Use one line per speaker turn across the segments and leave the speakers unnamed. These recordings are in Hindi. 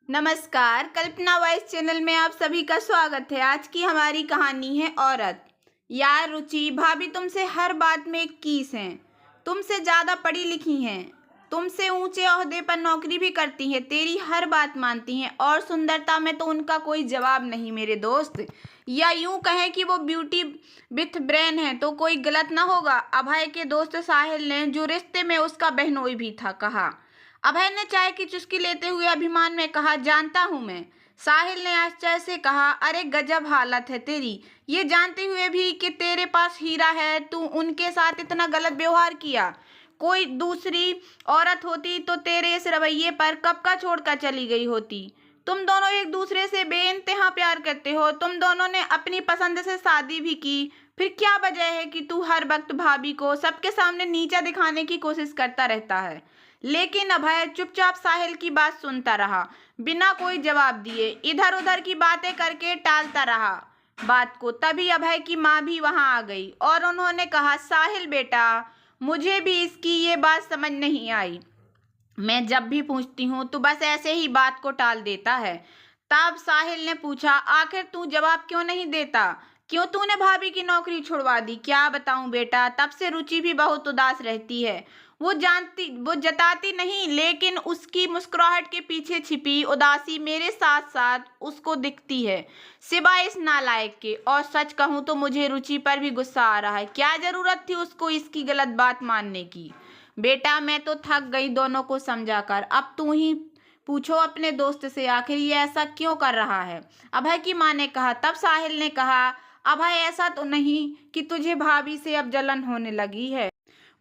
नमस्कार, कल्पना वॉइस चैनल में आप सभी का स्वागत है। आज की हमारी कहानी है औरत। यार रुचि, भाभी तुमसे हर बात में एक कीस हैं। तुमसे ज़्यादा पढ़ी लिखी हैं, तुमसे ऊंचे ओहदे पर नौकरी भी करती हैं, तेरी हर बात मानती हैं और सुंदरता में तो उनका कोई जवाब नहीं मेरे दोस्त। या यूं कहें कि वो ब्यूटी विथ ब्रेन है तो कोई गलत ना होगा। अभय के दोस्त साहिल ने, जो रिश्ते में उसका बहनोई भी था, कहा। अभय ने चाय की चुस्की लेते हुए अभिमान में कहा, जानता हूं मैं। साहिल ने आश्चर्य से कहा, अरे गजब हालत है तेरी, ये जानते हुए भी कि तेरे पास हीरा है, तू उनके साथ इतना गलत व्यवहार किया। कोई दूसरी औरत होती तो तेरे इस रवैये पर कब का छोड़कर चली गई होती। तुम दोनों एक दूसरे से बेइंतहा प्यार करते हो, तुम दोनों ने अपनी पसंद से शादी भी की, फिर क्या वजह है कि तू हर वक्त भाभी को सबके सामने नीचा दिखाने की कोशिश करता रहता है। लेकिन अभय चुपचाप साहिल की बात सुनता रहा, बिना कोई जवाब दिए, इधर उधर की बातें करके टालता रहा बात को। तभी अभय की माँ भी वहां आ गई और उन्होंने कहा, साहिल बेटा, मुझे भी इसकी ये बात समझ नहीं आई। मैं जब भी पूछती हूँ तो बस ऐसे ही बात को टाल देता है। तब साहिल ने पूछा, आखिर तू जवाब क्यों नहीं देता? क्यों तूने भाभी की नौकरी छुड़वा दी? क्या बताऊं बेटा, तब से रुचि भी बहुत उदास रहती है। वो जताती नहीं, लेकिन उसकी मुस्कुराहट के पीछे छिपी उदासी मेरे साथ साथ उसको दिखती है, सिवाय इस नालायक के। और सच कहूं तो मुझे रुचि पर भी गुस्सा आ रहा है। क्या जरूरत थी उसको इसकी गलत बात मानने की? बेटा, मैं तो थक गई दोनों को समझाकर। अब तू ही पूछो अपने दोस्त से, आखिर ये ऐसा क्यों कर रहा है? अभय की माँ ने कहा। तब साहिल ने कहा, अभय ऐसा तो नहीं कि तुझे भाभी से अब जलन होने लगी है?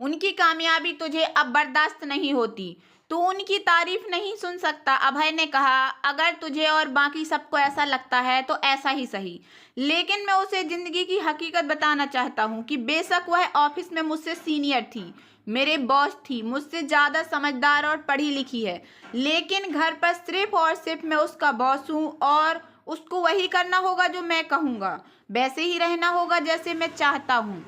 उनकी कामयाबी तुझे अब बर्दाश्त नहीं होती? तू उनकी तारीफ नहीं सुन सकता? अभय ने कहा, अगर तुझे और बाकी सबको ऐसा लगता है तो ऐसा ही सही, लेकिन मैं उसे जिंदगी की हकीकत बताना चाहता हूँ कि बेशक वह ऑफिस में मुझसे सीनियर थी, मेरे बॉस थी, मुझसे ज़्यादा समझदार और पढ़ी लिखी है, लेकिन घर पर सिर्फ और सिर्फ मैं उसका बॉस हूँ और उसको वही करना होगा जो मैं कहूँगा, वैसे ही रहना होगा जैसे मैं चाहता हूँ।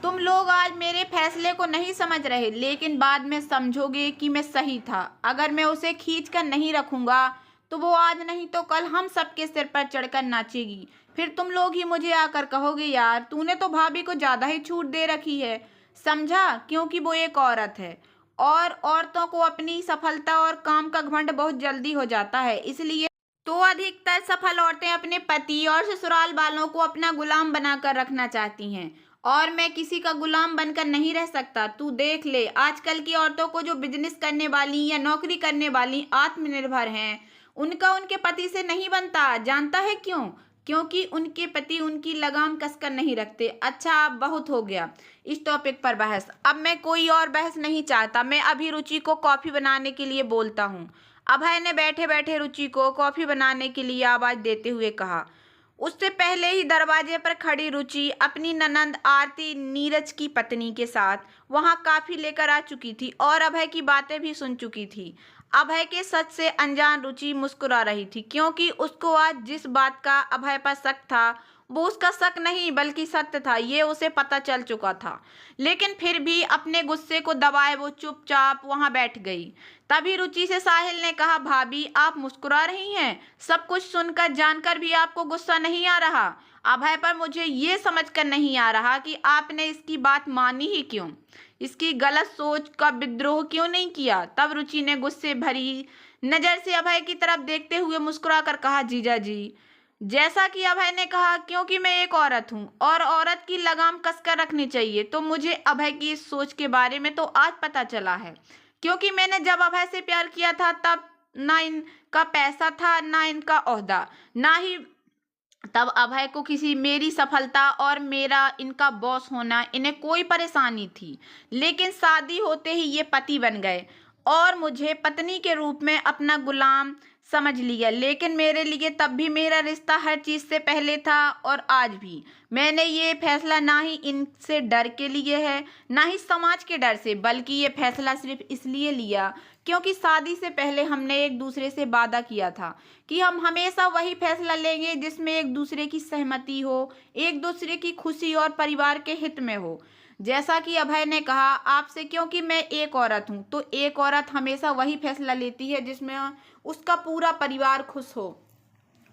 तुम लोग आज मेरे फैसले को नहीं समझ रहे, लेकिन बाद में समझोगे कि मैं सही था। अगर मैं उसे खींच कर नहीं रखूंगा तो वो आज नहीं तो कल हम सबके सिर पर चढ़कर नाचेगी। फिर तुम लोग ही मुझे आकर कहोगे, यार तूने तो भाभी को ज़्यादा ही छूट दे रखी है, समझा? क्योंकि वो एक औरत है और औरतों को अपनी सफलता और काम का घमंड बहुत जल्दी हो जाता है, इसलिए तो अधिकतर सफल औरतें अपने पति और ससुराल वालों को अपना गुलाम बनाकर रखना चाहती हैं, और मैं किसी का गुलाम बनकर नहीं रह सकता। तू देख ले, आजकल की औरतों को जो बिजनेस करने वाली या नौकरी करने वाली आत्मनिर्भर हैं, उनका उनके पति से नहीं बनता। जानता है क्यों? क्योंकि उनके पति उनकी लगाम कसकर नहीं रखते। अच्छा, अब बहुत हो गया इस टॉपिक पर बहस। अब मैं कोई और बहस नहीं चाहता। मैं अभी रुचि को कॉफ़ी बनाने के लिए बोलता हूँ। अभय ने बैठे बैठे रुचि को कॉफ़ी बनाने के लिए आवाज़ देते हुए कहा। उससे पहले ही दरवाजे पर खड़ी रुचि अपनी ननंद आरती, नीरज की पत्नी के साथ वहां काफी लेकर आ चुकी थी और अभय की बातें भी सुन चुकी थी। अभय के सच से अनजान रुचि मुस्कुरा रही थी, क्योंकि उसको आज जिस बात का अभय पर शक था वो उसका शक नहीं बल्कि सत्य था, ये उसे पता चल चुका था। लेकिन फिर भी अपने गुस्से को दबाए वो चुपचाप वहां बैठ गई। तभी रुचि से साहिल ने कहा, भाभी आप मुस्कुरा रही हैं, सब कुछ सुनकर जानकर भी आपको गुस्सा नहीं आ रहा? अभय पर मुझे ये समझकर नहीं आ रहा कि आपने इसकी बात मानी ही क्यों, इसकी गलत सोच का विद्रोह क्यों नहीं किया? तब रुचि ने गुस्से भरी नजर से अभय की तरफ देखते हुए मुस्कुरा कर कहा, जीजा जी, जैसा कि अभय ने कहा, क्योंकि मैं एक औरत हूँ और औरत की लगाम कसकर रखनी चाहिए, तो मुझे अभय की इस सोच के बारे में तो आज पता चला है। क्योंकि मैंने जब अभय से प्यार किया था तब ना इनका पैसा था, ना इनका ओहदा, ना ही तब अभय को किसी मेरी सफलता और मेरा इनका बॉस होना इन्हें कोई परेशानी थी। लेकिन शादी होते ही ये पति बन गए और मुझे पत्नी के रूप में अपना गुलाम समझ लिया। लेकिन मेरे लिए तब भी मेरा रिश्ता हर चीज़ से पहले था और आज भी। मैंने ये फैसला ना ही इनसे डर के लिए है, ना ही समाज के डर से, बल्कि ये फैसला सिर्फ इसलिए लिया क्योंकि शादी से पहले हमने एक दूसरे से वादा किया था कि हम हमेशा वही फैसला लेंगे जिसमें एक दूसरे की सहमति हो, एक दूसरे की खुशी और परिवार के हित में हो। जैसा कि अभय ने कहा आपसे, क्योंकि मैं एक औरत हूँ, तो एक औरत हमेशा वही फैसला लेती है जिसमें उसका पूरा परिवार खुश हो।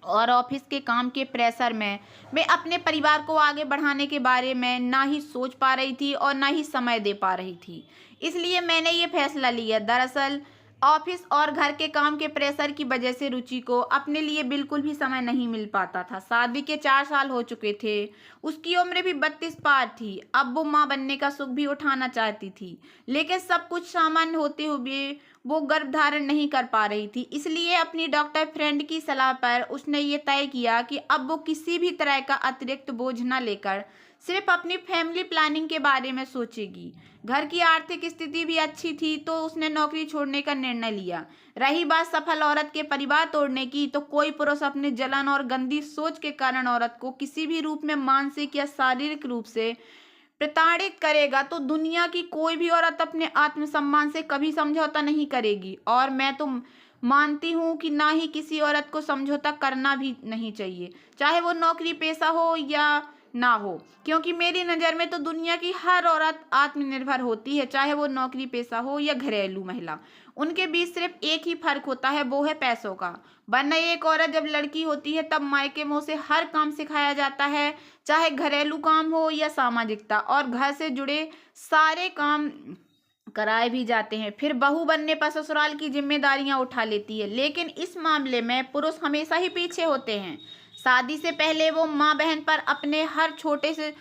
और ऑफिस के काम के प्रेशर में मैं अपने परिवार को आगे बढ़ाने के बारे में ना ही सोच पा रही थी और ना ही समय दे पा रही थी। इसलिए मैंने ये फैसला लिया। दरअसल ऑफिस और घर के काम के प्रेशर की वजह से रुचि को अपने लिए बिल्कुल भी समय नहीं मिल पाता था। शादी के 4 साल हो चुके थे, उसकी उम्र भी 32 पार थी। अब वो माँ बनने का सुख भी उठाना चाहती थी, लेकिन सब कुछ सामान्य होते हुए वो गर्भ धारण नहीं कर पा रही थी। इसलिए अपनी डॉक्टर फ्रेंड की सलाह पर उसने ये तय किया कि अब वो किसी भी तरह का अतिरिक्त बोझ न लेकर सिर्फ अपनी फैमिली प्लानिंग के बारे में सोचेगी। घर की आर्थिक स्थिति भी अच्छी थी, तो उसने नौकरी छोड़ने का निर्णय लिया। रही बात सफल औरत के परिवार तोड़ने की, तो कोई पुरुष अपने जलन और गंदी सोच के कारण औरत को किसी भी रूप में मानसिक या शारीरिक रूप से प्रताड़ित करेगा, तो दुनिया की कोई भी औरत अपने आत्मसम्मान से कभी समझौता नहीं करेगी। और मैं तो मानती हूँ कि ना ही किसी औरत को समझौता करना भी नहीं चाहिए, चाहे वो नौकरी पेशा हो या ना हो, क्योंकि मेरी नज़र में तो दुनिया की हर औरत आत्मनिर्भर होती है, चाहे वो नौकरी पेशा हो या घरेलू महिला। उनके बीच सिर्फ एक ही फर्क होता है, वो है पैसों का। वरना एक औरत जब लड़की होती है तब मायके मुँह से हर काम सिखाया जाता है, चाहे घरेलू काम हो या सामाजिकता, और घर से जुड़े सारे काम कराए भी जाते हैं। फिर बहू बनने पर ससुराल की जिम्मेदारियां उठा लेती है, लेकिन इस मामले में पुरुष हमेशा ही पीछे होते हैं। शादी से पहले वो माँ बहन पर अपने हर छोटे से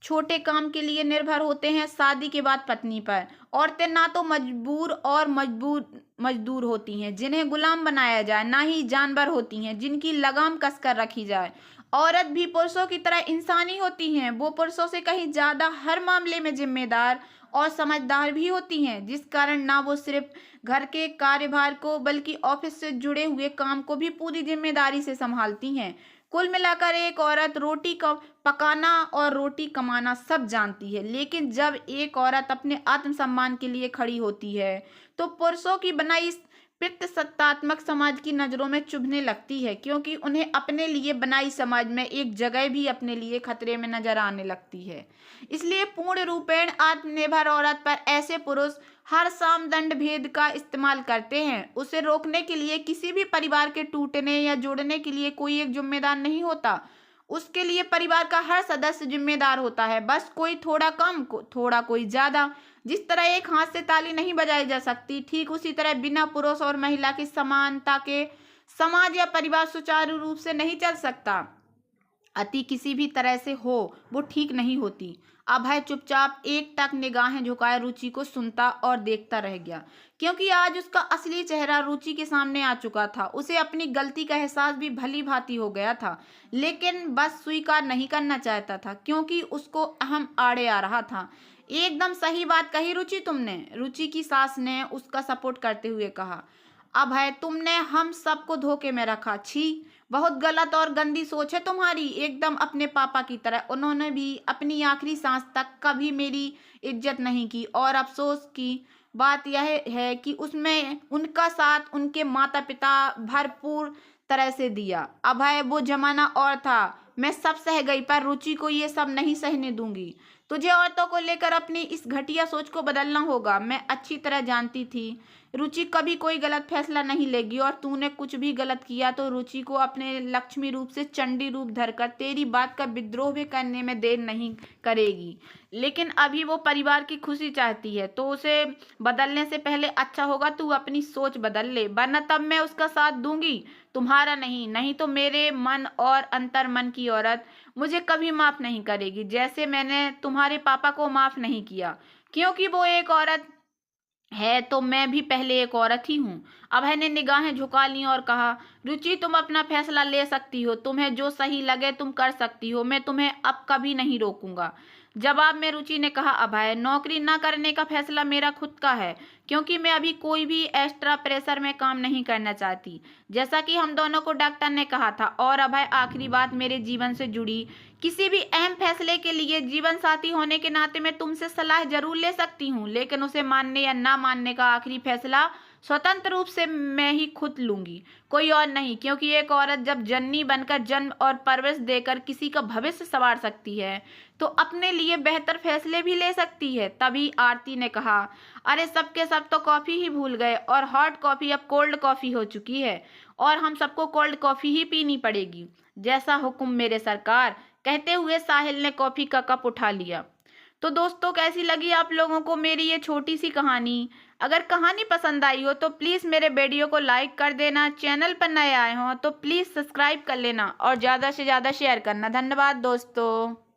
छोटे काम के लिए निर्भर होते हैं, शादी के बाद पत्नी पर। औरतें ना तो मजबूर और मजदूर होती हैं जिन्हें गुलाम बनाया जाए, ना ही जानवर होती हैं जिनकी लगाम कसकर रखी जाए। औरत भी पुरुषों की तरह इंसानी होती हैं, वो पुरुषों से कहीं ज्यादा हर मामले में जिम्मेदार और समझदार भी होती हैं, जिस कारण ना वो सिर्फ घर के कार्यभार को बल्कि ऑफिस से जुड़े हुए काम को भी पूरी जिम्मेदारी से संभालती हैं। कुल मिलाकर एक औरत रोटी का पकाना और रोटी कमाना सब जानती है, लेकिन जब एक औरत अपने आत्मसम्मान के लिए खड़ी होती है, तो पुरुषों की बनाई पितृसत्तात्मक समाज की नज़रों में चुभने लगती है, क्योंकि उन्हें अपने लिए बनाई समाज में एक जगह भी अपने लिए खतरे में नजर आने लगती है। इसलिए पूर्ण रूपेण आत्मनिर्भर औरत पर ऐसे पुरुष हर साम दंड भेद का इस्तेमाल करते हैं। उसे रोकने के लिए किसी भी परिवार के टूटने या जोड़ने के लिए कोई एक जिम्मेदार नहीं होता, उसके लिए परिवार का हर सदस्य जिम्मेदार होता है, बस कोई थोड़ा कम थोड़ा कोई ज्यादा। जिस तरह एक हाथ से ताली नहीं बजाई जा सकती, ठीक उसी तरह बिना पुरुष और महिला की समानता के समाज या परिवार सुचारू रूप से नहीं चल सकता। अति किसी भी तरह से हो वो ठीक नहीं होती। अभय चुपचाप एकटक निगाहें झुकाए रुचि को सुनता और देखता रह गया, क्योंकि आज उसका असली चेहरा रुचि के सामने आ चुका था। उसे अपनी गलती का एहसास भी भली भांति हो गया था, लेकिन बस स्वीकार नहीं करना चाहता था, क्योंकि उसको अहम आड़े आ रहा था। एकदम सही बात कही रुचि तुमने, रुचि की सास ने उसका सपोर्ट करते हुए कहा। अभय, तुमने हम सबको धोखे में रखा। छी, बहुत गलत और गंदी सोच है तुम्हारी, एकदम अपने पापा की तरह। उन्होंने भी अपनी आखिरी सांस तक कभी मेरी इज्जत नहीं की, और अफसोस की बात यह है कि उसमें उनका साथ उनके माता पिता भरपूर तरह से दिया। अभय, वो जमाना और था, मैं सब सह गई, पर रुचि को ये सब नहीं सहने दूंगी। तुझे औरतों को लेकर अपनी इस घटिया सोच को बदलना होगा। मैं अच्छी तरह जानती थी रुचि कभी कोई गलत फैसला नहीं लेगी, और तूने कुछ भी गलत किया तो रुचि को अपने लक्ष्मी रूप से चंडी रूप धरकर तेरी बात का विद्रोह भी करने में देर नहीं करेगी। लेकिन अभी वो परिवार की खुशी चाहती है, तो उसे बदलने से पहले अच्छा होगा तू अपनी सोच बदल ले, वरना तब मैं उसका साथ दूंगी, तुम्हारा नहीं। नहीं तो मेरे मन और अंतर मन की औरत मुझे कभी माफ नहीं करेगी, जैसे मैंने तुम्हारे पापा को माफ नहीं किया। क्योंकि वो एक औरत है तो मैं भी पहले एक औरत ही हूँ। अभय ने निगाहें झुका ली और कहा, रुचि तुम अपना फैसला ले सकती हो, तुम्हें जो सही लगे तुम कर सकती हो, मैं तुम्हें अब कभी नहीं रोकूंगा। जवाब में रुचि ने कहा, अभय, नौकरी न करने का फैसला मेरा खुद का है, क्योंकि मैं अभी कोई भी एक्स्ट्रा प्रेशर में काम नहीं करना चाहती, जैसा कि हम दोनों को डॉक्टर ने कहा था। और अभय, आखिरी बात, मेरे जीवन से जुड़ी किसी भी अहम फैसले के लिए जीवन साथी होने के नाते मैं तुमसे सलाह जरूर ले सकती हूँ, लेकिन उसे मानने या ना मानने का आखिरी फैसला स्वतंत्र रूप से मैं ही खुद लूंगी, कोई और नहीं। क्योंकि एक औरत जब जननी बनकर जन्म और परवरिश देकर किसी का भविष्य संवार सकती है तो अपने लिए बेहतर फैसले भी ले सकती है। तभी आरती ने कहा, अरे सबके सब तो कॉफी ही भूल गए और हॉट कॉफी अब कोल्ड कॉफी हो चुकी है और हम सबको कोल्ड कॉफी ही पीनी पड़ेगी। जैसा हुक्म मेरे सरकार। कहते हुए साहिल ने कॉफी का कप उठा लिया। तो दोस्तों, कैसी लगी आप लोगों को मेरी ये छोटी सी कहानी? अगर कहानी पसंद आई हो तो प्लीज़ मेरे वीडियो को लाइक कर देना, चैनल पर नए आए हों तो प्लीज़ सब्सक्राइब कर लेना और ज़्यादा से ज़्यादा शेयर करना। धन्यवाद दोस्तों।